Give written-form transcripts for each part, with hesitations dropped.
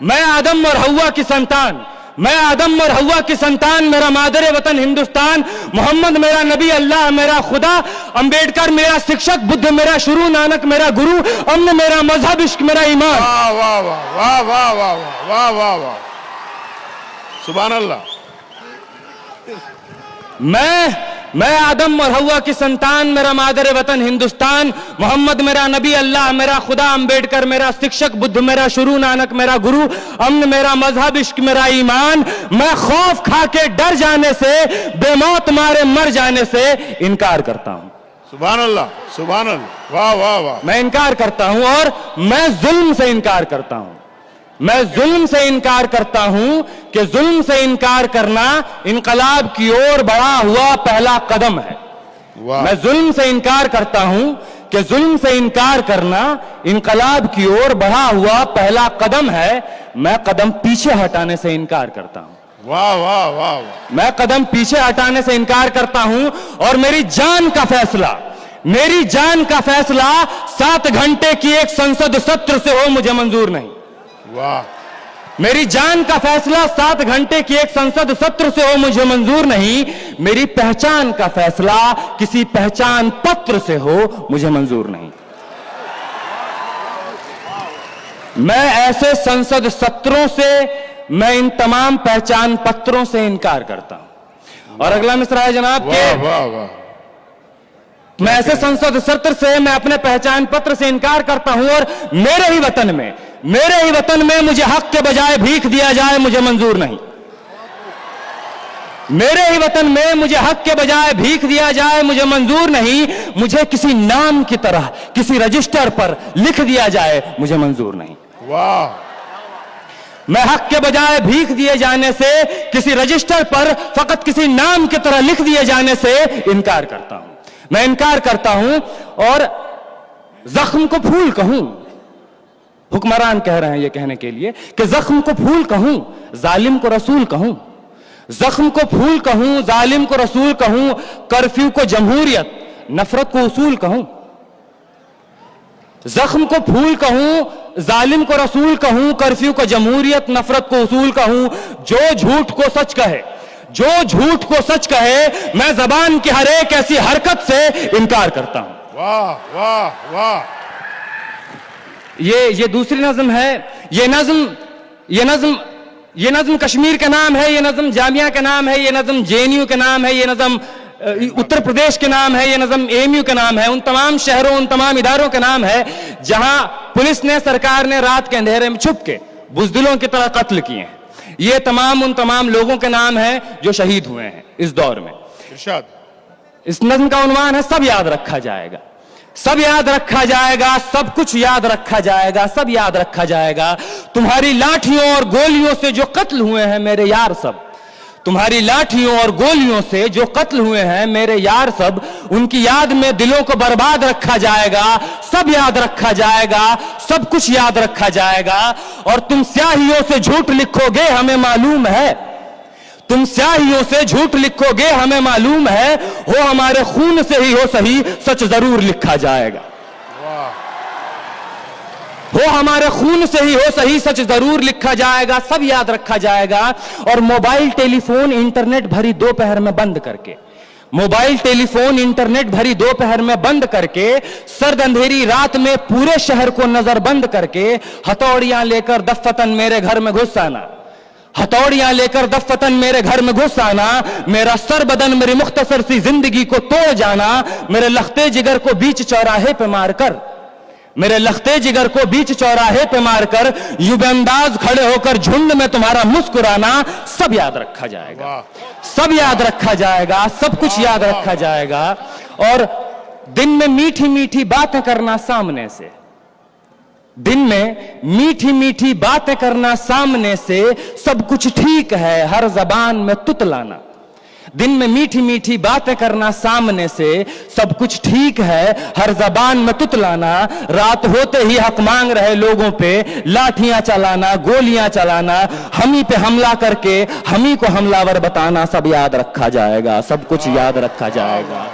मैं आदम और हव्वा की संतान, मैं आदम और हव्वा की संतान, मेरा मादरे वतन हिंदुस्तान, मोहम्मद मेरा नबी, अल्लाह मेरा खुदा, अंबेडकर मेरा शिक्षक, बुद्ध मेरा शुरू, नानक मेरा गुरु, अमन मेरा मजहब, इश्क मेरा ईमान। वाह वाह वाह वाह वाह वाह वाह वाह वाह, सुभान अल्लाह। मैं आदम और हव्वा की संतान, मेरा मादरे वतन हिंदुस्तान, मोहम्मद मेरा नबी, अल्लाह मेरा खुदा, अंबेडकर मेरा शिक्षक, बुद्ध मेरा शुरू, नानक मेरा गुरु, अमन मेरा मजहब, इश्क मेरा ईमान। मैं खौफ खा के डर जाने से, बेमौत मारे मर जाने से इनकार करता हूं। सुभान अल्लाह, सुभान अल्लाह, वाह वाह वाह। मैं इनकार करता हूं और मैं जुल्म से इनकार करता हूं। मैं जुल्म से इनकार करता हूं कि जुल्म से इनकार करना इनकलाब की ओर बढ़ा हुआ पहला कदम है। मैं जुल्म से इनकार करता हूं कि जुल्म से इनकार करना इनकलाब की ओर बढ़ा हुआ पहला कदम है। मैं कदम पीछे हटाने से इनकार करता हूं। वाह वाह वाह वाह। मैं कदम पीछे हटाने से इनकार करता हूं और मेरी जान का फैसला, मेरी जान का फैसला 7 घंटे की एक संसद सत्र से हो मुझे मंजूर नहीं। वाह। मेरी जान का फैसला 7 घंटे की एक संसद सत्र से हो मुझे मंजूर नहीं। मेरी पहचान का फैसला किसी पहचान पत्र से हो मुझे मंजूर नहीं। मैं ऐसे संसद सत्रों से, मैं इन तमाम पहचान पत्रों से इनकार करता हूं। और अगला मिसरा है जनाब के, वाह वाह। मैं ऐसे संसद सत्र से, मैं अपने पहचान पत्र से इनकार करता हूं और मेरे ही वतन में, मेरे ही वतन में मुझे हक के बजाय भीख दिया जाए मुझे मंजूर नहीं। मेरे ही वतन में मुझे हक के बजाय भीख दिया जाए मुझे मंजूर नहीं। मुझे किसी नाम की तरह किसी रजिस्टर पर लिख दिया जाए मुझे मंजूर नहीं। वाह। मैं हक के बजाय भीख दिए जाने से, किसी रजिस्टर पर फकत किसी नाम की तरह लिख दिए जाने से इनकार करता हूं। मैं इनकार करता हूं और जख्म को फूल कहूं, हुक्मरान कह रहे हैं ये कहने के लिए कि जख्म को फूल कहूं, जालिम को रसूल कहूं। जख्म को फूल कहूं, जालिम को रसूल कहूं, कर्फ्यू को जमहूरियत, नफरत को उसूल कहूं। जख्म को फूल कहूं, जालिम को रसूल कहूं, कर्फ्यू को जमहूरियत, नफरत को उसूल कहूं। जो झूठ को सच कहे, जो झूठ को सच कहे, मैं जबान की हर एक ऐसी हरकत से इनकार करता हूं। वाह वाह वाह। ये दूसरी नज्म है। ये नज्म कश्मीर का नाम है, ये नज्म जामिया का नाम है, ये नज्म जेएनयू का नाम है, ये नज्म उत्तर प्रदेश के नाम है, ये नज्म एएमयू का नाम है। उन तमाम शहरों, उन तमाम इदारों का नाम है जहां पुलिस ने, सरकार ने रात के अंधेरे में छुप के बुजदिलों की तरह कत्ल किए हैं। ये तमाम उन तमाम लोगों के नाम हैं जो शहीद हुए हैं इस दौर में। इरशाद। इस नज्म का उन्वान है सब याद रखा जाएगा, सब याद रखा जाएगा, सब कुछ याद रखा जाएगा, सब याद रखा जाएगा। तुम्हारी लाठियों और गोलियों से जो कत्ल हुए हैं मेरे यार सब, तुम्हारी लाठियों और गोलियों से जो कत्ल हुए हैं मेरे यार सब, उनकी याद में दिलों को बर्बाद रखा जाएगा, सब याद रखा जाएगा, सब कुछ याद रखा जाएगा। और तुम स्याहियों से झूठ लिखोगे हमें मालूम है, तुम स्याहियों से झूठ लिखोगे हमें मालूम है, हो हमारे खून से ही हो सही सच जरूर लिखा जाएगा। हो हमारे खून से ही हो सही सच जरूर लिखा जाएगा, सब याद रखा जाएगा। और मोबाइल टेलीफोन इंटरनेट भरी दोपहर में बंद करके, मोबाइल टेलीफोन इंटरनेट भरी दोपहर में बंद करके, सर्द अंधेरी रात में पूरे शहर को नजर बंद करके, हथौड़ियां लेकर दफ्फतन मेरे घर में घुस आना, हथौड़ियां लेकर दफ्फतन मेरे घर में घुस आना, मेरा सर बदन मेरी मुख्तसर सी जिंदगी को तोड़ जाना, मेरे लख्ते जिगर को बीच चौराहे पे मारकर, मेरे लख्ते जिगर को बीच चौराहे पे मारकर, युगंदाज खड़े होकर झुंड में तुम्हारा मुस्कुराना, सब याद रखा जाएगा, सब याद रखा जाएगा, सब कुछ याद रखा जाएगा। और दिन में मीठी मीठी बातें करना सामने से, दिन में मीठी मीठी बातें करना सामने से, सब कुछ ठीक है हर जबान में तुतलाना। दिन में मीठी मीठी बातें करना सामने से, सब कुछ ठीक है हर जबान में तुतलाना। रात होते ही हक मांग रहे लोगों पे लाठियां चलाना, गोलियां चलाना, हम ही पे हमला करके हम ही को हमलावर बताना, सब याद रखा जाएगा, सब कुछ याद रखा जाएगा,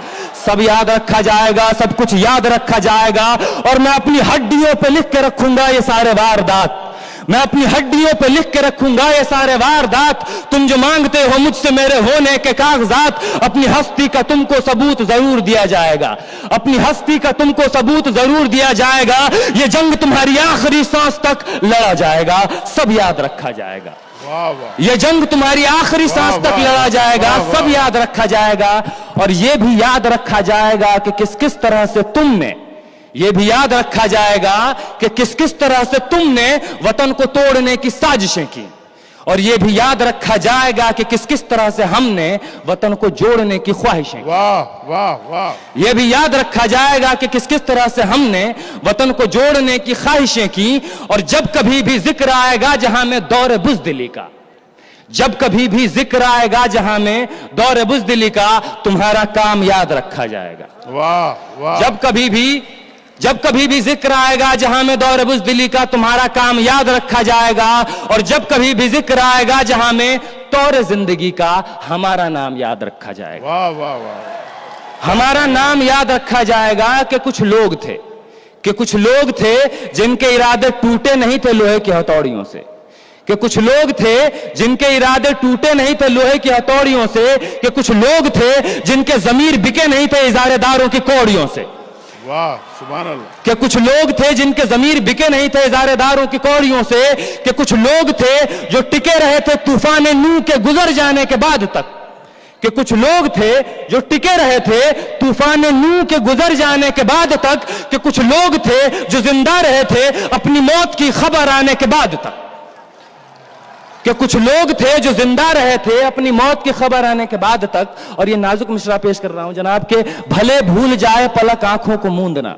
सब याद रखा जाएगा, सब कुछ याद रखा जाएगा। और मैं अपनी हड्डियों पे लिख के रखूंगा ये सारे वारदात, मैं अपनी हड्डियों पे लिख के रखूंगा ये सारे वारदात, तुम जो मांगते हो मुझसे मेरे होने के कागजात। अपनी हस्ती का तुमको सबूत जरूर दिया जाएगा, अपनी हस्ती का तुमको सबूत जरूर दिया जाएगा। ये जंग तुम्हारी आखिरी सांस तक लड़ा जाएगा, सब याद रखा जाएगा। ये जंग तुम्हारी आखिरी सांस तक लड़ा जाएगा, सब याद रखा जाएगा। और ये भी याद रखा जाएगा कि किस किस तरह से तुमने, ये भी याद रखा जाएगा कि किस किस तरह से तुमने वतन को तोड़ने की साजिशें की। और ये भी याद रखा जाएगा कि किस किस तरह से हमने वतन को जोड़ने की ख्वाहिशें की। वाह वाह वाह। ये भी याद रखा जाएगा कि किस किस तरह से हमने वतन को जोड़ने की ख्वाहिशें की। और जब कभी भी जिक्र आएगा जहां में दौर बुज़दिली का, जब कभी भी जिक्र आएगा जहां में दौर बुज़दिली का, तुम्हारा काम याद रखा जाएगा। वाह वाह। जब कभी भी जिक्र आएगा जहां में दौर बुज़दिली का, तुम्हारा काम याद रखा जाएगा। और जब कभी भी जिक्र आएगा जहां में तौर जिंदगी का, हमारा नाम याद रखा जाएगा। वाह वाह वाह। हमारा नाम याद रखा जाएगा कि कुछ लोग थे जिनके इरादे टूटे नहीं थे लोहे की हथौड़ियों से, कि कुछ लोग थे जिनके इरादे टूटे नहीं थे लोहे की हथौड़ियों से, कि कुछ लोग थे जिनके जमीर बिके नहीं थे इजारेदारों की कौड़ियों से। वाह सुभान अल्लाह। कि कुछ लोग थे जिनके जमीर बिके नहीं थे इजारेदारों की कौड़ियों से, कि कुछ लोग थे जो टिके रहे थे तूफान नूह के गुजर जाने के बाद तक, कि कुछ लोग थे जो टिके रहे थे तूफान नूह के गुजर जाने के बाद तक, कि कुछ लोग थे जो जिंदा रहे थे अपनी मौत की खबर आने के बाद तक, कि कुछ लोग थे जो जिंदा रहे थे अपनी मौत की खबर आने के बाद तक। और ये नाजुक मिसरा पेश कर रहा हूं जनाब के, भले भूल जाए पलक आंखों को मूंदना,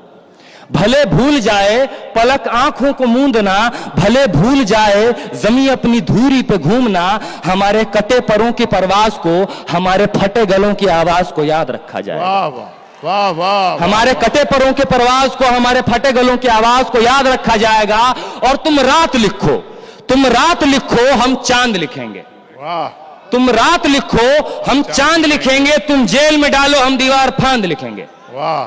भले भूल जाए पलक आंखों को मूंदना, भले भूल जाए जमी अपनी धूरी पे घूमना, हमारे कटे परों की परवाज को, हमारे फटे गलों की आवाज को याद रखा जाए। वाह वाह वाह वाह। हमारे कटे परों की परवाज को, हमारे फटे गलों की आवाज को याद रखा जाएगा। और तुम रात लिखो, तुम रात लिखो, हम चांद लिखेंगे। वाह। तुम रात लिखो, हम चांद लिखेंगे। तुम जेल में डालो, हम दीवार फांद लिखेंगे। वाह।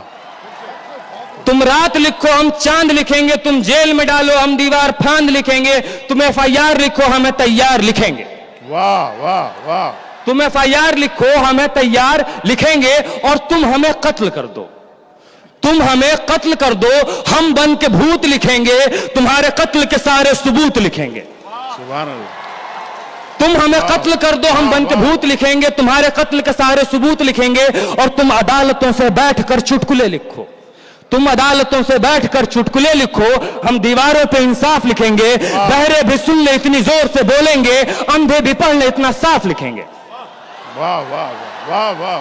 तुम रात लिखो, हम चांद लिखेंगे। तुम जेल में डालो, हम दीवार फांद लिखेंगे। तुम FIR लिखो, हमें तैयार लिखेंगे। वाह वाह वाह। तुम FIR लिखो, हमें तैयार लिखेंगे। और तुम हमें कत्ल कर दो, तुम हमें कत्ल कर दो, हम बन के भूत लिखेंगे। तुम्हारे कत्ल के सारे सबूत लिखेंगे। सुभान अल्लाह। तुम हमें कत्ल कर दो, हम बन के भूत लिखेंगे। तुम्हारे कत्ल के सारे सबूत लिखेंगे। और तुम अदालतों से बैठकर चुटकुले लिखो, तुम अदालतों से बैठकर चुटकुले लिखो, हम दीवारों पे इंसाफ लिखेंगे। बहरे भी सुन ले इतनी जोर से बोलेंगे, अंधे भी पढ़ ले इतना साफ लिखेंगे। वाह वाह वाह वाह।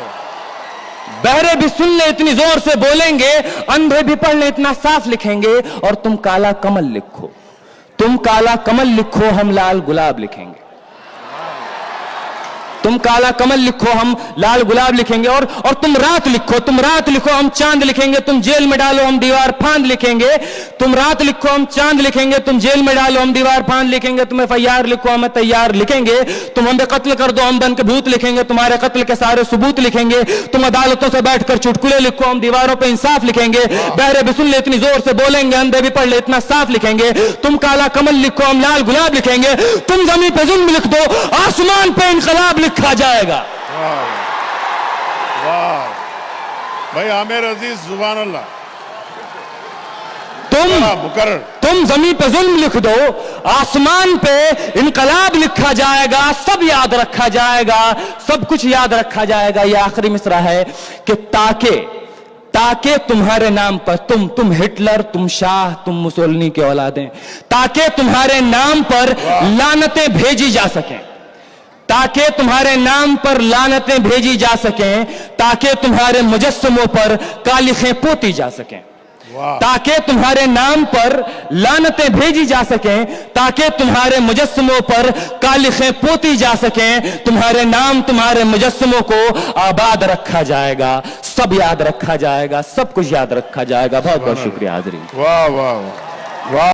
बहरे भी सुन ले इतनी जोर से बोलेंगे, अंधे भी पढ़ ले इतना साफ लिखेंगे। और तुम काला कमल लिखो, तुम काला कमल लिखो, हम लाल गुलाब लिखेंगे। तुम काला कमल लिखो, हम लाल गुलाब लिखेंगे। और तुम रात लिखो, तुम रात लिखो, हम चांद लिखेंगे। तुम जेल में डालो, हम दीवार फांद लिखेंगे। तुम रात लिखो, हम चांद लिखेंगे। तुम जेल में डालो, हम दीवार फांद लिखेंगे। तुम FIR लिखो, हमें तैयार लिखेंगे। तुम हमें कत्ल कर दो, हम बन के भूत लिखेंगे। तुम्हारे कत्ल के सारे सबूत लिखेंगे। तुम अदालतों से बैठकर चुटकुले लिखो, हम दीवारों पर इंसाफ लिखेंगे। बहरे भी सुन ले इतनी जोर से बोलेंगे, अंधे भी पढ़ ले इतना साफ लिखेंगे। तुम काला कमल लिखो, हम लाल गुलाब लिखेंगे। तुम जमीन पे जुल्म लिख दो, आसमान पे इनकलाब लिखा जाएगा। वाह भाई आमिर अजीज सुभान अल्लाह। तुम जमीन पे जुल्म लिख दो, आसमान पे इनकलाब लिखा जाएगा। सब याद रखा जाएगा, सब कुछ याद रखा जाएगा। ये आखिरी मिसरा है कि ताके तुम्हारे नाम पर, तुम हिटलर, तुम शाह, तुम मुसोलिनी के औलादें, ताके तुम्हारे नाम पर लानतें भेजी जा सकें, ताकि तुम्हारे नाम पर लानतें भेजी जा सकें, ताकि तुम्हारे मुजस्समों पर कालिखें पोती जा सकें, ताकि तुम्हारे नाम पर लानतें भेजी जा सकें, ताकि तुम्हारे मुजस्समों पर कालिखें पोती जा सकें। तुम्हारे नाम, तुम्हारे मुजस्समों को आबाद रखा जाएगा। सब याद रखा जाएगा, सब कुछ याद रखा जाएगा। बहुत बहुत शुक्रिया हाज़रीन। वाह वाह वाह।